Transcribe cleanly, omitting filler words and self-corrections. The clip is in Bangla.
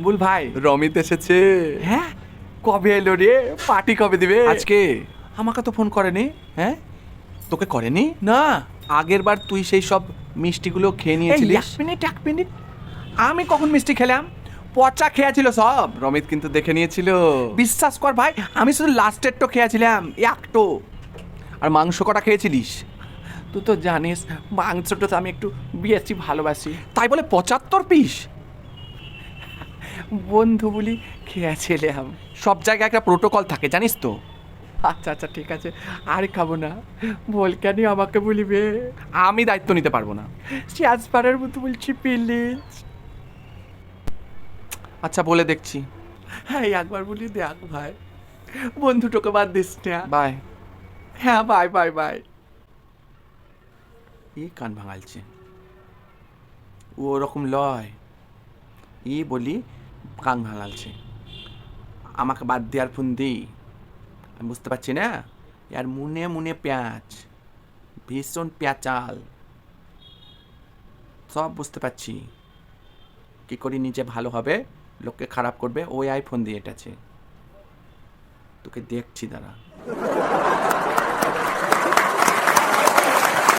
বল ভাই, রমিত এসেছে। হ্যাঁ কবে এলো রে? পার্টি কবে দিবে? আজকে আমাকে তো ফোন করেনি। হ্যাঁ তোকে করেনি? না। আগের বার তুই সেই সব মিষ্টিগুলো খেয়ে এই নিয়েছিলিস। এক মিনিট, আমি কখন মিষ্টি খেলাম? পচা খেয়েছিল সব। রমিত কিন্তু দেখে নিয়েছিল। বিশ্বাস কর ভাই, আমি শুধু লাস্টেরটা খেয়েছিলাম, একটো। আর মাংস কটা খেয়েছিলিস? তুই তো জানিস মাংসটা তো আমি একটু বেশি ভালোবাসি। তাই বলে 75 পিস? বন্ধু বলি খেয়েছিলাম। সব জায়গায় একটা প্রোটোকল থাকে, জানিস তো। আচ্ছা আচ্ছা ঠিক আছে, আর খাবো না। বল কেন আমাকে বলিবে? আমি দায়িত্ব নিতে পারবো না। শেষবারের মতো বলছি প্লিজ। আচ্ছা বলে দেখছি। হ্যাঁ একবার বলি দেখ ভাই, বন্ধুটোকে বাদ দিস না। বাই। হ্যাঁ বাই বাই বাই। ই কান ভাঙালছে, ও ওরকম লয়। ই বলি কান ভাঙালছে, আমাকে বাদ দেওয়ার ফোন দিই। আমি বুঝতে পারছি না, আর মুনে মুনে পেঁয়াজ, ভীষণ পেঁচাল। সব বুঝতে পারছি, কি করি নিজে ভালো হবে, লোককে খারাপ করবে, ওই আইফোন দিয়ে এটাছে। তোকে দেখছি দাঁড়া।